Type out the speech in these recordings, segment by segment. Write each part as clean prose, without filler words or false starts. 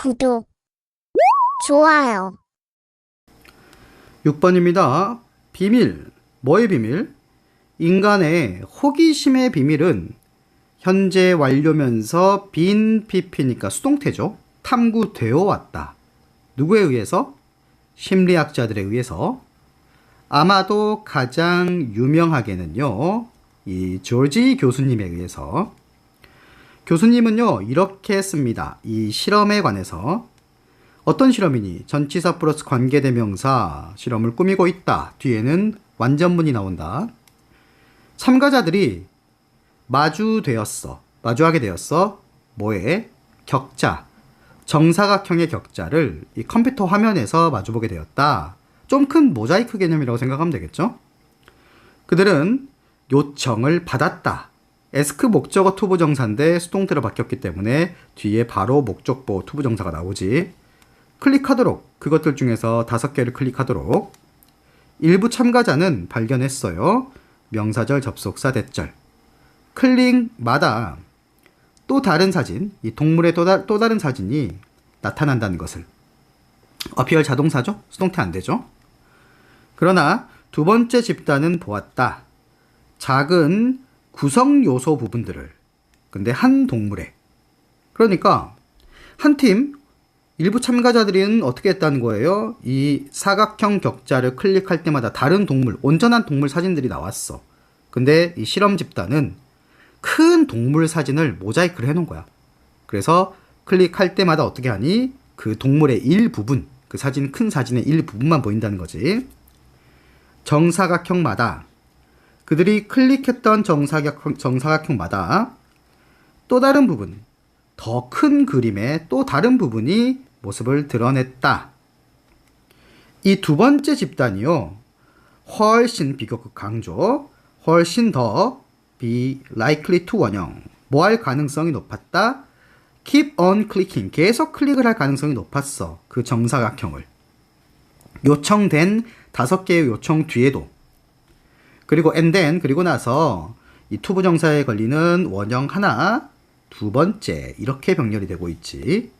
구독, 좋아요. 6번입니다. 비밀. 뭐의 비밀? 인간의 호기심의 비밀은 현재 완료면서 빈 PP니까 수동태죠. 탐구되어 왔다. 누구에 의해서? 심리학자들에 의해서. 아마도 가장 유명하게는요, 이 조지 교수님에 의해서. 교수님은요, 이렇게 했습니다. 이 실험에 관해서. 어떤 실험이니? 전치사 플러스 관계대명사 실험을 꾸미고 있다. 뒤에는 완전문이 나온다. 참가자들이 마주하게 되었어. 뭐에? 격자. 정사각형의 격자를 이 컴퓨터 화면에서 마주보게 되었다. 좀 큰 모자이크 개념이라고 생각하면 되겠죠? 그들은 요청을 받았다. 에스크 목적어 투부정사인데 수동태로 바뀌었기 때문에 뒤에 바로 목적보 투부정사가 나오지. 클릭하도록, 그것들 중에서 5개를 클릭하도록. 일부 참가자는 발견했어요. 명사절, 접속사, 대절. 클릭마다 또 다른 사진, 이 동물의 또 다른 사진이 나타난다는 것을. 어피얼 자동사죠? 수동태 안 되죠? 그러나 두 번째 집단은 보았다. 작은 구성 요소 부분들을. 근데 한 동물에. 그러니까 한 팀 일부 참가자들은 어떻게 했다는 거예요? 이 사각형 격자를 클릭할 때마다 다른 동물, 온전한 동물 사진들이 나왔어. 근데 이 실험 집단은 큰 동물 사진을 모자이크를 해놓은 거야. 그래서 클릭할 때마다 어떻게 하니? 그 동물의 일부분, 그 사진, 큰 사진의 일부분만 보인다는 거지. 정사각형마다 그들이 클릭했던 정사각형마다 또 다른 부분, 더 큰 그림의 또 다른 부분이 모습을 드러냈다. 이 두 번째 집단이요. 훨씬 비교급 강조, 훨씬 더 be likely to 원형, 뭐 할 가능성이 높았다. keep on clicking, 계속 클릭을 할 가능성이 높았어. 그 정사각형을. 요청된 5개의 요청 뒤에도. 그리고 and then, 그리고 나서 이 투부정사에 걸리는 원형 하나, 두 번째, 이렇게 병렬이 되고 있지.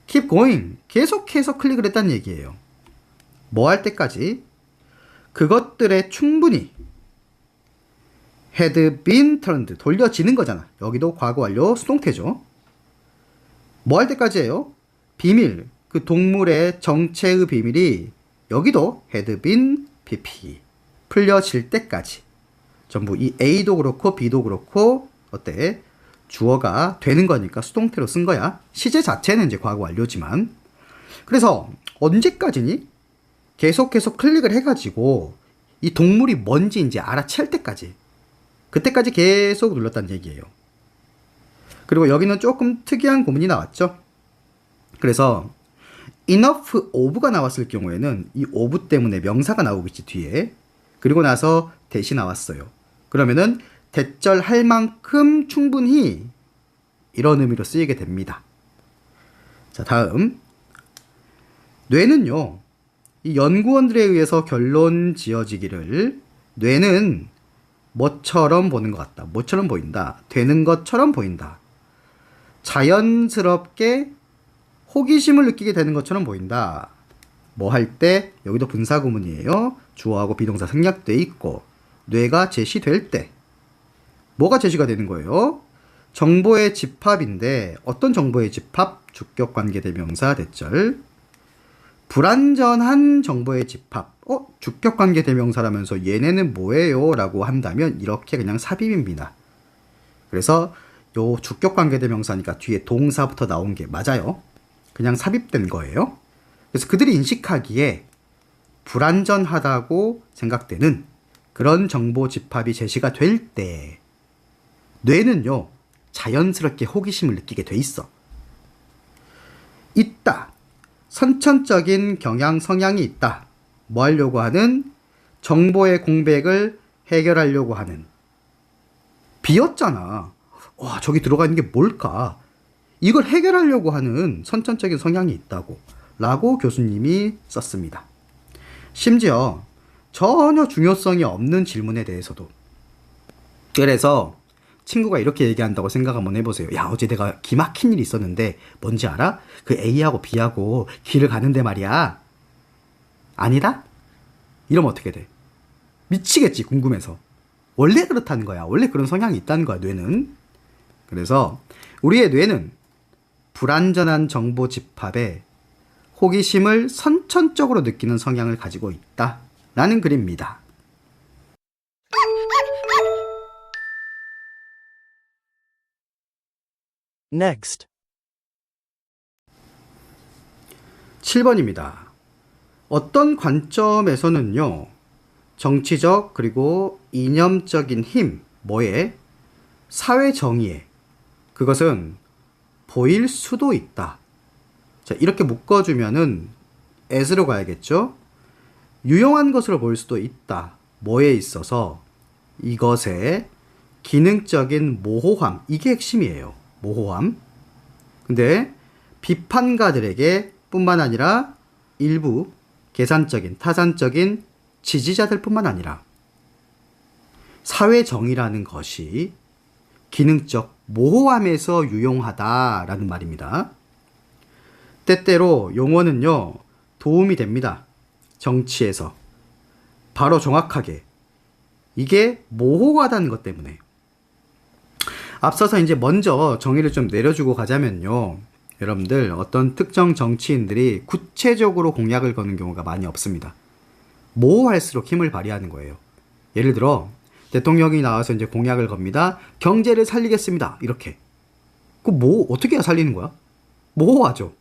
keep going, 계속해서 클릭을 했다는 얘기예요. 뭐 할 때까지? 그것들에 충분히 had been turned, 돌려지는 거잖아. 여기도 과거 완료 수동태죠. 뭐 할 때까지예요? 비밀, 그 동물의 정체의 비밀이 여기도 had been pp, 풀려질 때까지. 전부 이 A도 그렇고 B도 그렇고 어때? 주어가 되는 거니까 수동태로 쓴 거야. 시제 자체는 이제 과거 완료지만. 그래서 언제까지니? 계속 클릭을 해가지고 이 동물이 뭔지 이제 알아챌 때까지. 그때까지 계속 눌렀다는 얘기예요. 그리고 여기는 조금 특이한 구문이 나왔죠. 그래서 enough of가 나왔을 경우에는 이 of 때문에 명사가 나오겠지, 뒤에. 그리고 나서 대시 나왔어요. 그러면은 대절할 만큼 충분히, 이런 의미로 쓰이게 됩니다. 자, 다음. 뇌는요, 이 연구원들에 의해서 결론 지어지기를, 뇌는 뭐처럼 보는 것 같다. 뭐처럼 보인다. 되는 것처럼 보인다. 자연스럽게 호기심을 느끼게 되는 것처럼 보인다. 뭐 할 때? 여기도 분사구문이에요. 주어하고 비동사 생략돼 있고, 뇌가 제시될 때. 뭐가 제시가 되는 거예요? 정보의 집합인데, 어떤 정보의 집합? 주격관계대명사 대절. 불완전한 정보의 집합. 주격관계대명사라면서 얘네는 뭐예요? 라고 한다면 이렇게 그냥 삽입입니다. 그래서 요 주격관계대명사니까 뒤에 동사부터 나온 게 맞아요. 그냥 삽입된 거예요. 그래서 그들이 인식하기에 불완전하다고 생각되는 그런 정보 집합이 제시가 될 때 뇌는요, 자연스럽게 호기심을 느끼게 돼 있어. 있다. 선천적인 경향 성향이 있다. 뭐 하려고 하는? 정보의 공백을 해결하려고 하는. 비었잖아. 와, 저기 들어가 있는 게 뭘까? 이걸 해결하려고 하는 선천적인 성향이 있다고 라고 교수님이 썼습니다. 심지어 전혀 중요성이 없는 질문에 대해서도. 그래서 친구가 이렇게 얘기한다고 생각 한번 해보세요. 야, 어제 내가 기막힌 일이 있었는데 뭔지 알아? 그 A하고 B하고 길을 가는데 말이야. 아니다? 이러면 어떻게 돼? 미치겠지, 궁금해서. 원래 그렇다는 거야. 원래 그런 성향이 있다는 거야, 뇌는. 그래서 우리의 뇌는 불완전한 정보 집합에 호기심을 선천적으로 느끼는 성향을 가지고 있다 라는 글입니다. Next. 7번입니다. 어떤 관점에서는요, 정치적 그리고 이념적인 힘, 뭐에? 사회 정의에 그것은 보일 수도 있다. 자, 이렇게 묶어주면은 as로 가야겠죠? 유용한 것으로 보일 수도 있다. 뭐에 있어서? 이것의 기능적인 모호함. 이게 핵심이에요. 모호함. 근데 비판가들에게 뿐만 아니라 일부 계산적인, 타산적인 지지자들 뿐만 아니라 사회 정의라는 것이 기능적 모호함에서 유용하다라는 말입니다. 때때로 용어는요, 도움이 됩니다. 정치에서. 바로 정확하게. 이게 모호하다는 것 때문에. 앞서서 이제 먼저 정의를 좀 내려주고 가자면요. 여러분들, 어떤 특정 정치인들이 구체적으로 공약을 거는 경우가 많이 없습니다. 모호할수록 힘을 발휘하는 거예요. 예를 들어, 대통령이 나와서 이제 공약을 겁니다. 경제를 살리겠습니다. 이렇게. 어떻게 해야 살리는 거야? 모호하죠.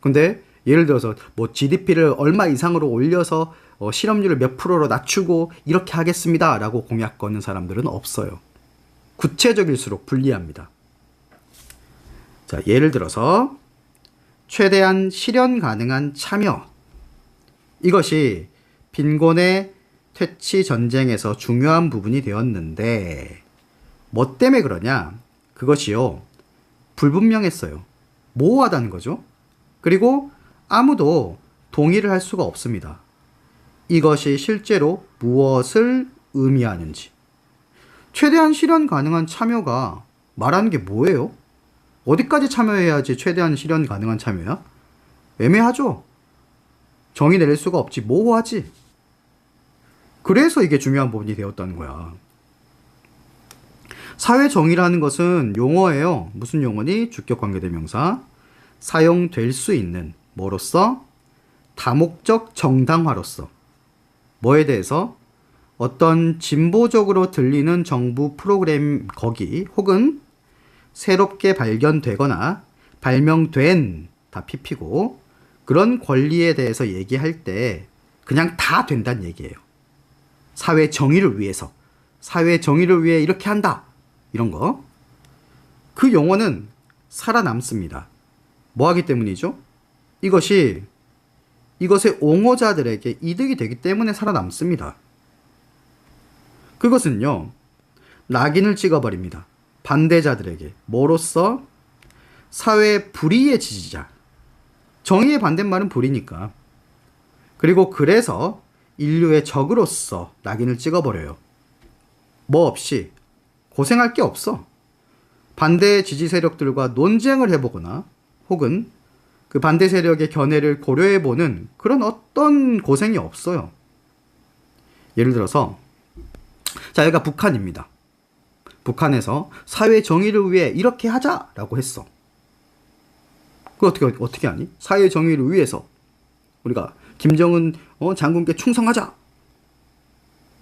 근데 예를 들어서 뭐 GDP를 얼마 이상으로 올려서 실업률을 몇 프로로 낮추고 이렇게 하겠습니다. 라고 공약 거는 사람들은 없어요. 구체적일수록 불리합니다. 자, 예를 들어서 최대한 실현 가능한 참여. 이것이 빈곤의 퇴치 전쟁에서 중요한 부분이 되었는데 뭐 때문에 그러냐? 그것이요, 불분명했어요. 모호하다는 거죠. 그리고 아무도 동의를 할 수가 없습니다. 이것이 실제로 무엇을 의미하는지. 최대한 실현 가능한 참여가 말하는 게 뭐예요? 어디까지 참여해야지 최대한 실현 가능한 참여야? 애매하죠? 정의 내릴 수가 없지. 모호하지. 그래서 이게 중요한 부분이 되었다는 거야. 사회 정의라는 것은 용어예요. 무슨 용어니? 주격 관계대명사. 사용될 수 있는 뭐로서? 다목적 정당화로서. 뭐에 대해서? 어떤 진보적으로 들리는 정부 프로그램 거기 혹은 새롭게 발견되거나 발명된, 다 PP고, 그런 권리에 대해서 얘기할 때 그냥 다 된다는 얘기예요. 사회 정의를 위해서, 사회 정의를 위해 이렇게 한다, 이런 거. 그 용어는 살아남습니다. 뭐 하기 때문이죠? 이것의 옹호자들에게 이득이 되기 때문에 살아남습니다. 그것은요, 낙인을 찍어버립니다. 반대자들에게. 뭐로써? 사회 불의의 지지자. 정의의 반대말은 불의니까. 그리고 그래서 인류의 적으로서 낙인을 찍어버려요. 뭐 없이. 고생할 게 없어. 반대 지지 세력들과 논쟁을 해보거나 혹은 그 반대 세력의 견해를 고려해보는 그런 어떤 고생이 없어요. 예를 들어서 자, 여기가 북한입니다. 북한에서 사회 정의를 위해 이렇게 하자라고 했어. 그거 어떻게 하니? 사회 정의를 위해서 우리가 김정은 장군께 충성하자.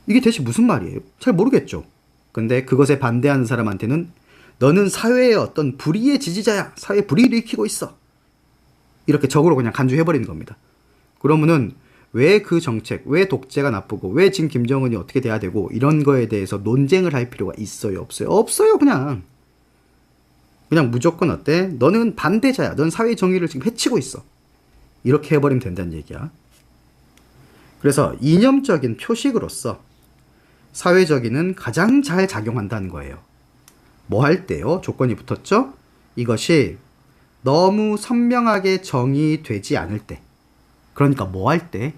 이게 대체 무슨 말이에요? 잘 모르겠죠. 근데 그것에 반대하는 사람한테는 너는 사회의 어떤 불의의 지지자야. 사회 불의를 일으키고 있어. 이렇게 적으로 그냥 간주해버리는 겁니다. 그러면은 왜 그 정책, 왜 독재가 나쁘고 왜 지금 김정은이 어떻게 돼야 되고 이런 거에 대해서 논쟁을 할 필요가 있어요? 없어요? 없어요. 그냥 무조건 어때? 너는 반대자야. 넌 사회 정의를 지금 해치고 있어. 이렇게 해버리면 된다는 얘기야. 그래서 이념적인 표식으로서 사회적인은 가장 잘 작용한다는 거예요. 뭐 할 때요? 조건이 붙었죠? 이것이 너무 선명하게 정의되지 않을 때. 그러니까 뭐 할 때?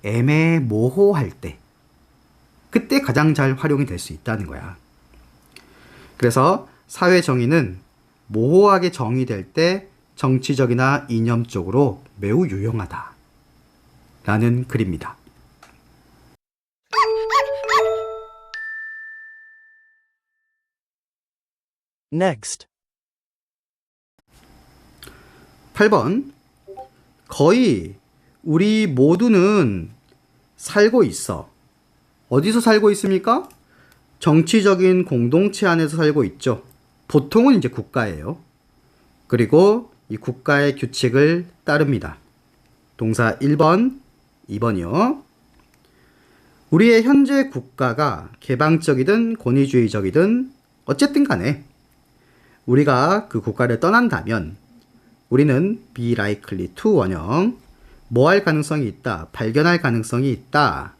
애매모호할 때. 그때 가장 잘 활용이 될 수 있다는 거야. 그래서 사회 정의는 모호하게 정의될 때 정치적이나 이념적으로 매우 유용하다. 라는 글입니다. Next. 8번. 거의 우리 모두는 살고 있어. 어디서 살고 있습니까? 정치적인 공동체 안에서 살고 있죠. 보통은 이제 국가예요. 그리고 이 국가의 규칙을 따릅니다. 동사 1번, 2번이요. 우리의 현재 국가가 개방적이든 권위주의적이든 어쨌든 간에 우리가 그 국가를 떠난다면 우리는 be likely to 원형, 뭐 할 가능성이 있다, 발견할 가능성이 있다.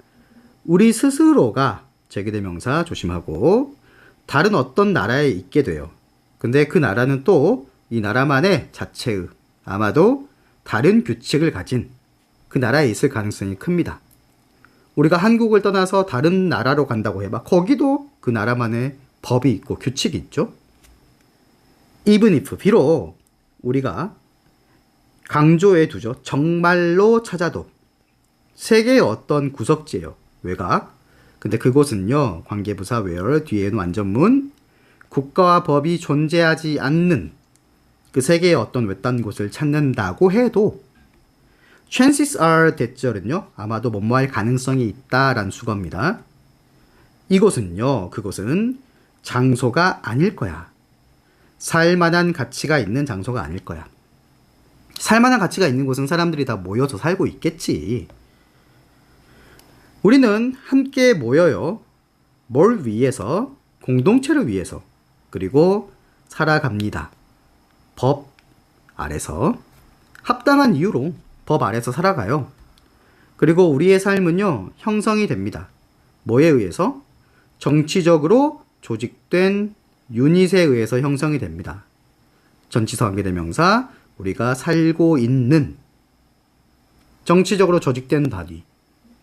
우리 스스로가 제기대명사 조심하고 다른 어떤 나라에 있게 돼요. 근데 그 나라는 또 이 나라만의 자체의 아마도 다른 규칙을 가진 그 나라에 있을 가능성이 큽니다. 우리가 한국을 떠나서 다른 나라로 간다고 해봐. 거기도 그 나라만의 법이 있고 규칙이 있죠. even if, 비록 우리가 강조해 두죠. 정말로 찾아도 세계의 어떤 구석지예요. 외곽. 근데 그곳은요. 관계부사 where 뒤에는 완전문. 국가와 법이 존재하지 않는 그 세계의 어떤 외딴 곳을 찾는다고 해도 chances are 대절은요. 아마도 뭐뭐할 가능성이 있다라는 수거입니다. 이곳은요. 그곳은 장소가 아닐 거야. 살만한 가치가 있는 장소가 아닐 거야. 살만한 가치가 있는 곳은 사람들이 다 모여서 살고 있겠지. 우리는 함께 모여요. 뭘 위해서? 공동체를 위해서. 그리고 살아갑니다. 법 아래서. 합당한 이유로 법 아래서 살아가요. 그리고 우리의 삶은요. 형성이 됩니다. 뭐에 의해서? 정치적으로 조직된 유닛에 의해서 형성이 됩니다. 전치사 관계대명사 우리가 살고 있는 정치적으로 조직된 바디,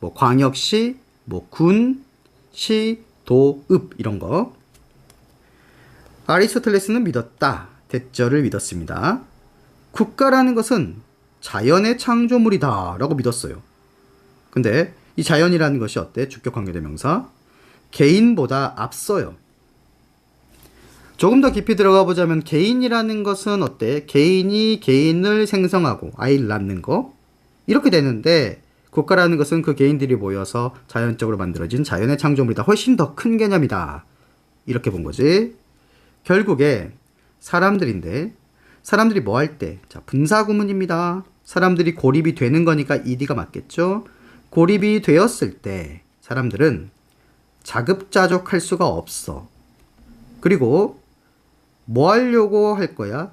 뭐 광역시, 뭐 군, 시, 도, 읍 이런 거. 아리스토텔레스는 믿었다. 대절을 믿었습니다. 국가라는 것은 자연의 창조물이다 라고 믿었어요. 근데 이 자연이라는 것이 어때? 주격 관계대명사 개인보다 앞서요. 조금 더 깊이 들어가 보자면 개인이라는 것은 어때? 개인이 개인을 생성하고 아이를 낳는 거 이렇게 되는데 국가라는 것은 그 개인들이 모여서 자연적으로 만들어진 자연의 창조물이다. 훨씬 더 큰 개념이다. 이렇게 본 거지. 결국에 사람들인데 사람들이 뭐 할 때? 자, 분사구문입니다. 사람들이 고립이 되는 거니까 ed가 맞겠죠? 고립이 되었을 때 사람들은 자급자족할 수가 없어. 그리고 뭐 하려고 할 거야?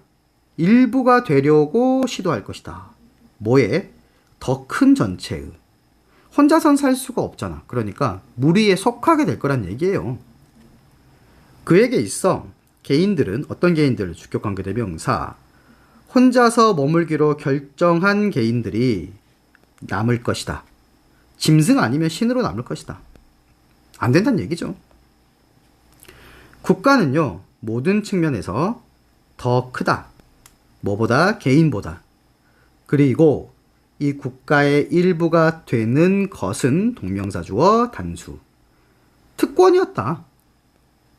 일부가 되려고 시도할 것이다. 뭐에? 더 큰 전체의. 혼자선 살 수가 없잖아. 그러니까 무리에 속하게 될 거란 얘기예요. 그에게 있어 개인들은 어떤 개인들? 주격관계대명사 혼자서 머물기로 결정한 개인들이 남을 것이다. 짐승 아니면 신으로 남을 것이다. 안 된다는 얘기죠. 국가는요. 모든 측면에서 더 크다. 뭐보다? 개인보다. 그리고 이 국가의 일부가 되는 것은 동명사주어 단수. 특권이었다.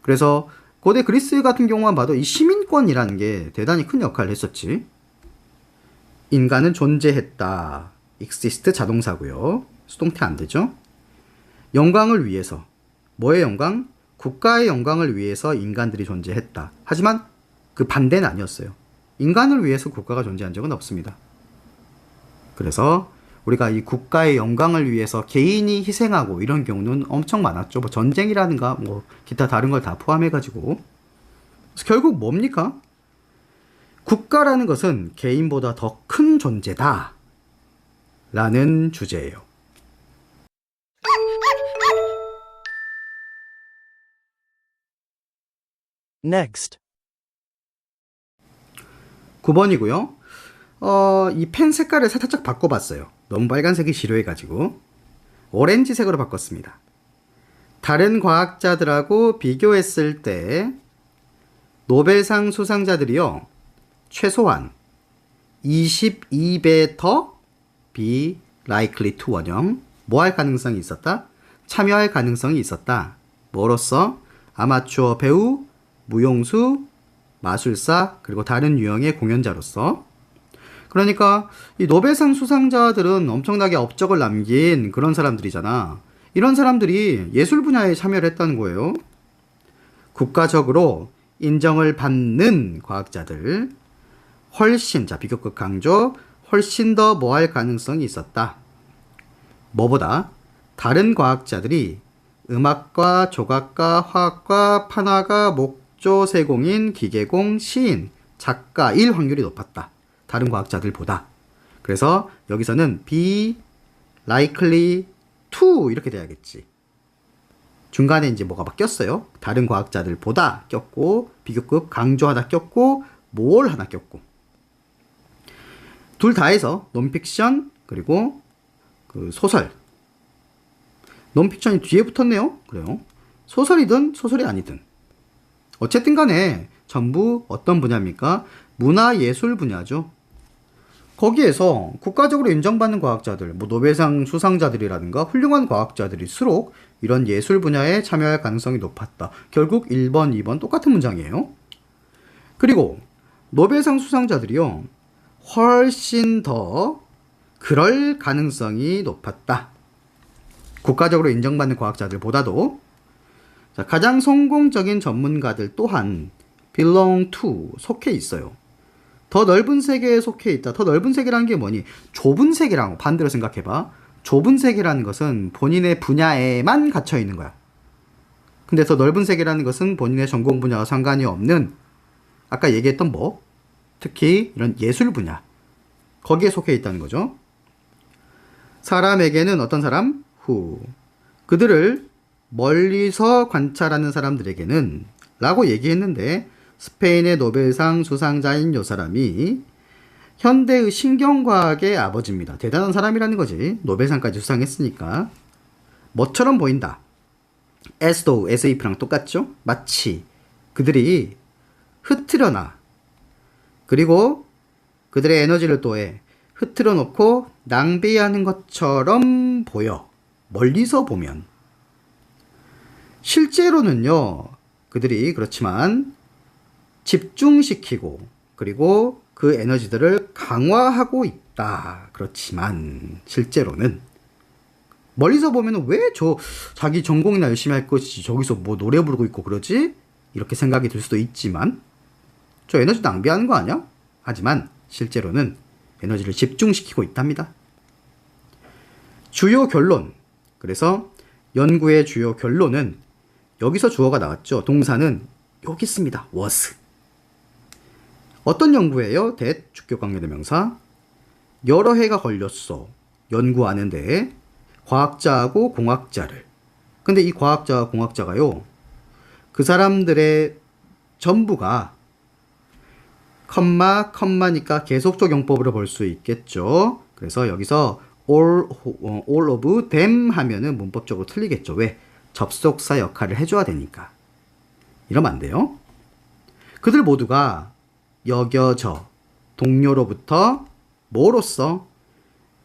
그래서 고대 그리스 같은 경우만 봐도 이 시민권이라는 게 대단히 큰 역할을 했었지. 인간은 존재했다. exist 자동사고요. 수동태 안 되죠. 영광을 위해서. 뭐의 영광? 국가의 영광을 위해서 인간들이 존재했다. 하지만 그 반대는 아니었어요. 인간을 위해서 국가가 존재한 적은 없습니다. 그래서 우리가 이 국가의 영광을 위해서 개인이 희생하고 이런 경우는 엄청 많았죠. 뭐 전쟁이라든가 뭐 기타 다른 걸 다 포함해가지고. 그래서 결국 뭡니까? 국가라는 것은 개인보다 더 큰 존재다. 라는 주제예요. Next. 9번이고요. 이 펜 색깔을 살짝 바꿔봤어요. 너무 빨간색이 지루해가지고 오렌지색으로 바꿨습니다. 다른 과학자들하고 비교했을 때 노벨상 수상자들이요, 최소한 22배 더 be likely to 원형, 뭐 할 가능성이 있었다? 참여할 가능성이 있었다. 뭐로써? 아마추어 배우, 무용수, 마술사, 그리고 다른 유형의 공연자로서. 그러니까 이 노벨상 수상자들은 엄청나게 업적을 남긴 그런 사람들이잖아. 이런 사람들이 예술 분야에 참여를 했다는 거예요. 국가적으로 인정을 받는 과학자들, 훨씬, 자, 비교급 강조, 훨씬 더 뭐 할 가능성이 있었다. 뭐보다? 다른 과학자들이 음악가, 조각가, 화학가, 판화가, 목조, 세공인, 기계공, 시인, 작가일 확률이 높았다. 다른 과학자들보다. 그래서 여기서는 be likely to 이렇게 돼야겠지. 중간에 이제 뭐가 바뀌었어요. 다른 과학자들보다 꼈고, 비교급 강조 하나 꼈고, 뭘 하나 꼈고. 둘 다 해서 논픽션 그리고 그 소설. 논픽션이 뒤에 붙었네요. 그래요. 소설이든 소설이 아니든. 어쨌든 간에 전부 어떤 분야입니까? 문화예술 분야죠. 거기에서 국가적으로 인정받는 과학자들, 뭐 노벨상 수상자들이라든가 훌륭한 과학자들일수록 이런 예술 분야에 참여할 가능성이 높았다. 결국 1번, 2번 똑같은 문장이에요. 그리고 노벨상 수상자들이요, 훨씬 더 그럴 가능성이 높았다. 국가적으로 인정받는 과학자들보다도. 자, 가장 성공적인 전문가들 또한 belong to, 속해 있어요. 더 넓은 세계에 속해 있다. 더 넓은 세계라는 게 뭐니? 좁은 세계라고 반대로 생각해봐. 좁은 세계라는 것은 본인의 분야에만 갇혀 있는 거야. 근데 더 넓은 세계라는 것은 본인의 전공 분야와 상관이 없는, 아까 얘기했던 뭐, 특히 이런 예술 분야, 거기에 속해 있다는 거죠. 사람에게는 어떤 사람? who. 그들을 멀리서 관찰하는 사람들에게는 라고 얘기했는데, 스페인의 노벨상 수상자인 요 사람이 현대의 신경과학의 아버지입니다. 대단한 사람이라는 거지. 노벨상까지 수상했으니까. 뭐처럼 보인다. as though, as if랑 똑같죠? 마치 그들이 흐트러나, 그리고 그들의 에너지를 또해 흐트러 놓고 낭비하는 것처럼 보여. 멀리서 보면. 실제로는요, 그들이 그렇지만 집중시키고 그리고 그 에너지들을 강화하고 있다. 그렇지만 실제로는 멀리서 보면 왜 자기 전공이나 열심히 할 것이지 저기서 뭐 노래 부르고 있고 그러지? 이렇게 생각이 들 수도 있지만 저 에너지 낭비하는 거 아니야? 하지만 실제로는 에너지를 집중시키고 있답니다. 주요 결론. 그래서 연구의 주요 결론은 여기서 주어가 나왔죠. 동사는 여기 있습니다. was. 어떤 연구예요? that, 주격 관계대명사. 여러 해가 걸렸어. 연구하는데 과학자하고 공학자를. 근데 이 과학자와 공학자가요, 그 사람들의 전부가 컴마니까 계속적 용법으로 볼 수 있겠죠. 그래서 여기서 all of them 하면은 문법적으로 틀리겠죠. 왜? 접속사 역할을 해줘야 되니까. 이러면 안 돼요. 그들 모두가 여겨져 동료로부터 뭐로서?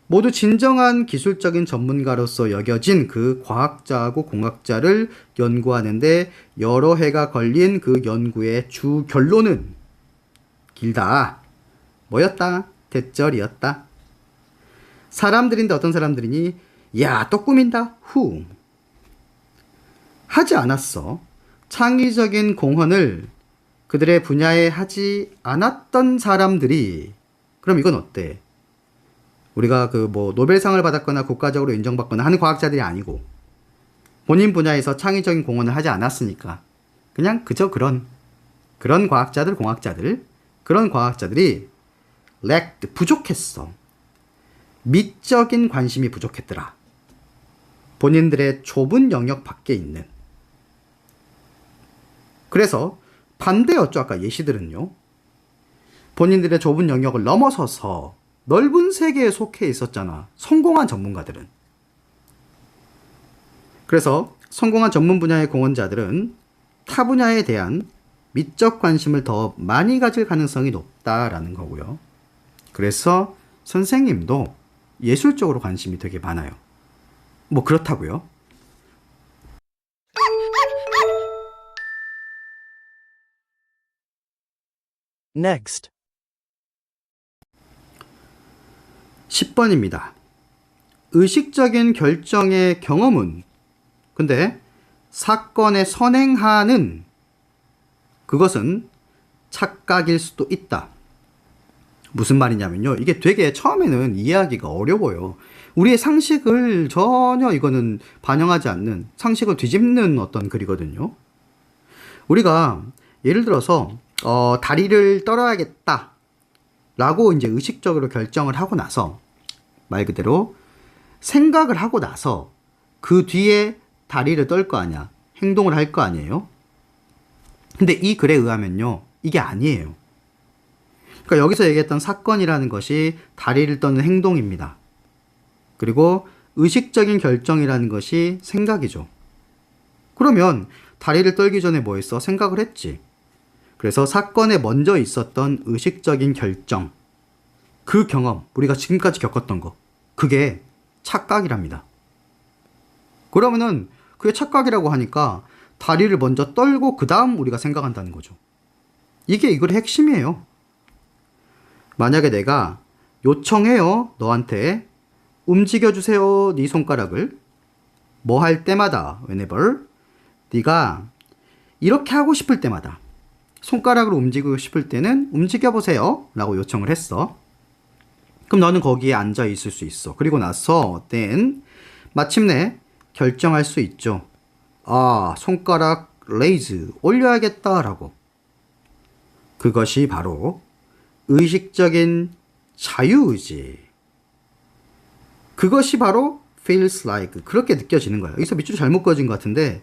모두 진정한 기술적인 전문가로서 여겨진 그 과학자하고 공학자를 연구하는데 여러 해가 걸린 그 연구의 주 결론은 길다. 뭐였다? 대절이었다. 사람들인데 어떤 사람들이니? 야, 또 꾸민다. who. 하지 않았어. 창의적인 공헌을 그들의 분야에 하지 않았던 사람들이. 그럼 이건 어때? 우리가 그 뭐 노벨상을 받았거나 국가적으로 인정받거나 하는 과학자들이 아니고 본인 분야에서 창의적인 공헌을 하지 않았으니까 그냥 그저 그런 과학자들, 공학자들, 그런 과학자들이 lacked, 부족했어. 미적인 관심이 부족했더라. 본인들의 좁은 영역 밖에 있는. 그래서 반대였죠. 아까 예시들은요. 본인들의 좁은 영역을 넘어서서 넓은 세계에 속해 있었잖아. 성공한 전문가들은. 그래서 성공한 전문 분야의 공헌자들은 타 분야에 대한 미적 관심을 더 많이 가질 가능성이 높다라는 거고요. 그래서 선생님도 예술적으로 관심이 되게 많아요. 뭐 그렇다고요. Next. 10번입니다. 의식적인 결정의 경험은 근데 사건의 선행하는 그것은 착각일 수도 있다. 무슨 말이냐면요. 이게 되게 처음에는 이해하기가 어려워요. 우리의 상식을 전혀 이거는 반영하지 않는 상식을 뒤집는 어떤 글이거든요. 우리가 예를 들어서 다리를 떨어야겠다 라고 이제 의식적으로 결정을 하고 나서 말 그대로 생각을 하고 나서 그 뒤에 다리를 떨 거 아니야. 행동을 할 거 아니에요. 근데 이 글에 의하면요. 이게 아니에요. 그러니까 여기서 얘기했던 사건이라는 것이 다리를 떠는 행동입니다. 그리고 의식적인 결정이라는 것이 생각이죠. 그러면 다리를 떨기 전에 뭐 했어? 생각을 했지. 그래서 사건에 먼저 있었던 의식적인 결정, 그 경험, 우리가 지금까지 겪었던 거, 그게 착각이랍니다. 그러면은 그게 착각이라고 하니까 다리를 먼저 떨고 그 다음 우리가 생각한다는 거죠. 이게 이 글의 핵심이에요. 만약에 내가 요청해요, 너한테 움직여주세요, 네 손가락을 뭐 할 때마다, whenever 네가 이렇게 하고 싶을 때마다 손가락을 움직이고 싶을 때는 움직여보세요 라고 요청을 했어. 그럼 너는 거기에 앉아 있을 수 있어. 그리고 나서 then 마침내 결정할 수 있죠. 아, 손가락 레이즈 올려야겠다 라고. 그것이 바로 의식적인 자유의지. 그것이 바로 feels like 그렇게 느껴지는 거예요. 여기서 밑줄이 잘못 그어진 것 같은데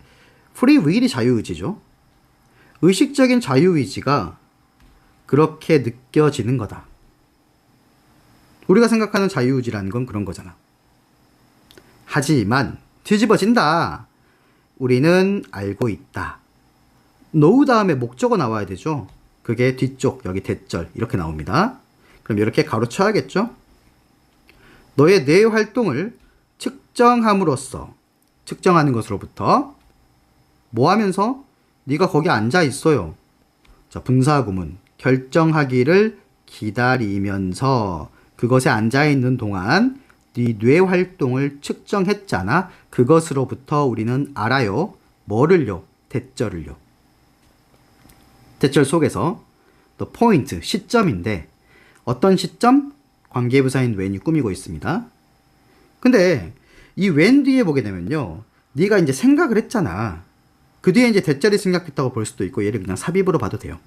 free will이 자유의지죠. 의식적인 자유의지가 그렇게 느껴지는 거다. 우리가 생각하는 자유의지라는 건 그런 거잖아. 하지만 뒤집어진다. 우리는 알고 있다. know 다음에 목적어 나와야 되죠. 그게 뒤쪽 여기 대절 이렇게 나옵니다. 그럼 이렇게 가로쳐야겠죠. 너의 뇌 활동을 측정함으로써 측정하는 것으로부터 뭐 하면서 네가 거기 앉아 있어요. 자, 분사구문 결정하기를 기다리면서 그것에 앉아 있는 동안 네 뇌 활동을 측정했잖아. 그것으로부터 우리는 알아요. 뭐를요? 대절을요. 대절 속에서 또 포인트, 시점인데 어떤 시점? 관계부사인 when이 꾸미고 있습니다. 근데 이 when 뒤에 보게 되면요. 네가 이제 생각을 했잖아. 그 뒤에 이제 대절이 생각했다고 볼 수도 있고 얘를 그냥 삽입으로 봐도 돼요.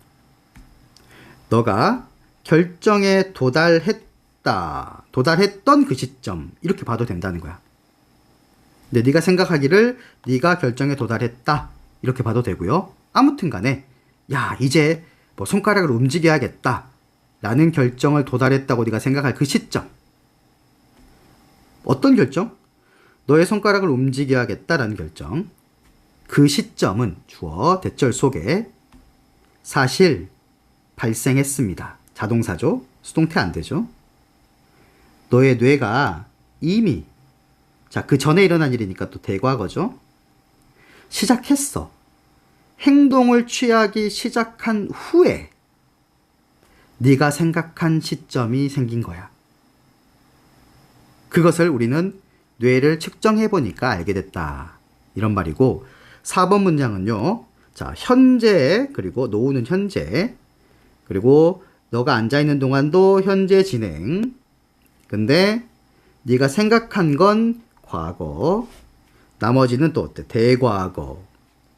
너가 결정에 도달했던 그 시점 이렇게 봐도 된다는 거야. 근데 네가 생각하기를 네가 결정에 도달했다 이렇게 봐도 되고요. 아무튼 간에 야 이제 뭐 손가락을 움직여야겠다 라는 결정을 도달했다고 네가 생각할 그 시점. 어떤 결정? 너의 손가락을 움직여야겠다라는 결정. 그 시점은 주어 대절 속에 사실 발생했습니다. 자동사죠. 수동태 안 되죠. 너의 뇌가 이미 자, 그 전에 일어난 일이니까 또 대과거죠. 시작했어. 행동을 취하기 시작한 후에 네가 생각한 시점이 생긴 거야. 그것을 우리는 뇌를 측정해 보니까 알게 됐다. 이런 말이고 4번 문장은요. 자, 현재 그리고 노우는 현재 그리고 너가 앉아있는 동안도 현재 진행. 근데 네가 생각한 건 과거. 나머지는 또 어때? 대과거.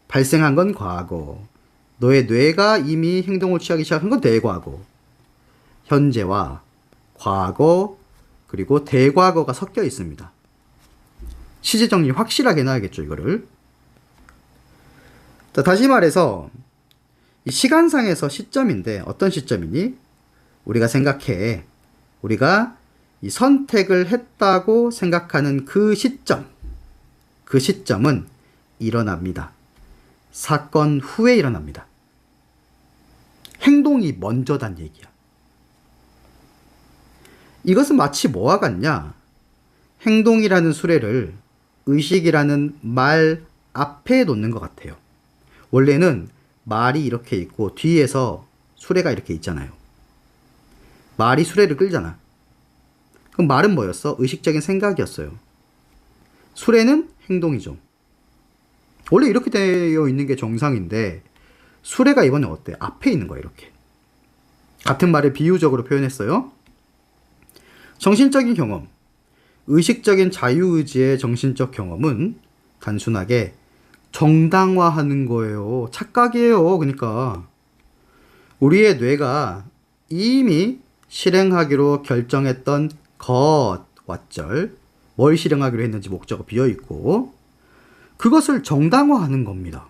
발생한 건 과거. 너의 뇌가 이미 행동을 취하기 시작한 건 대과거. 현재와 과거 그리고 대과거가 섞여 있습니다. 시제 정리 확실하게 해놔야겠죠, 이거를. 자, 다시 말해서 이 시간상에서 시점인데 어떤 시점이니? 우리가 생각해. 우리가 이 선택을 했다고 생각하는 그 시점. 그 시점은 일어납니다. 사건 후에 일어납니다. 행동이 먼저단 얘기야. 이것은 마치 뭐와 같냐? 행동이라는 수레를 의식이라는 말 앞에 놓는 것 같아요. 원래는 말이 이렇게 있고 뒤에서 수레가 이렇게 있잖아요. 말이 수레를 끌잖아. 그럼 말은 뭐였어? 의식적인 생각이었어요. 수레는 행동이죠. 원래 이렇게 되어 있는 게 정상인데 수레가 이번에 어때? 앞에 있는 거야, 이렇게. 같은 말을 비유적으로 표현했어요. 정신적인 경험, 의식적인 자유의지의 정신적 경험은 단순하게 정당화하는 거예요. 착각이에요. 그러니까 우리의 뇌가 이미 실행하기로 결정했던 것, 왓절, 뭘 실행하기로 했는지 목적어 비어있고 그것을 정당화하는 겁니다.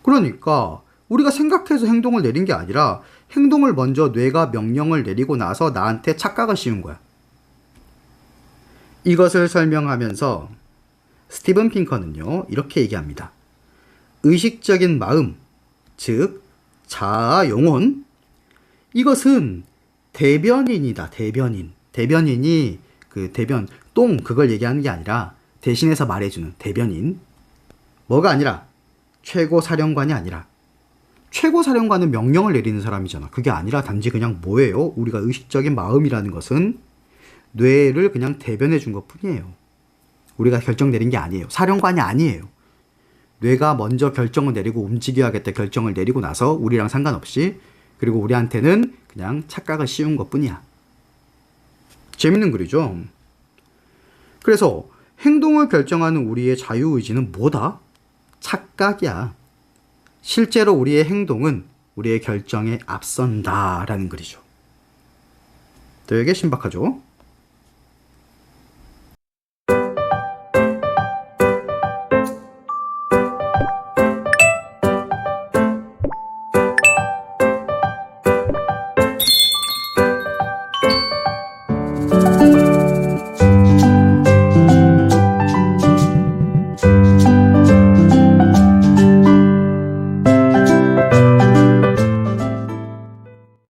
그러니까 우리가 생각해서 행동을 내린 게 아니라 행동을 먼저 뇌가 명령을 내리고 나서 나한테 착각을 씌운 거야. 이것을 설명하면서 스티븐 핑커는요, 이렇게 얘기합니다. 의식적인 마음, 즉 자아 영혼, 이것은 대변인이다. 대변인. 대변인이 그 대변, 똥 그걸 얘기하는 게 아니라 대신해서 말해주는 대변인. 뭐가 아니라 최고 사령관이 아니라 최고 사령관은 명령을 내리는 사람이잖아. 그게 아니라 단지 그냥 뭐예요? 우리가 의식적인 마음이라는 것은 뇌를 그냥 대변해 준 것 뿐이에요. 우리가 결정 내린 게 아니에요. 사령관이 아니에요. 뇌가 먼저 결정을 내리고 움직여야겠다 결정을 내리고 나서 우리랑 상관없이 그리고 우리한테는 그냥 착각을 씌운 것 뿐이야. 재밌는 글이죠. 그래서 행동을 결정하는 우리의 자유의지는 뭐다? 착각이야. 실제로 우리의 행동은 우리의 결정에 앞선다라는 글이죠. 되게 신박하죠?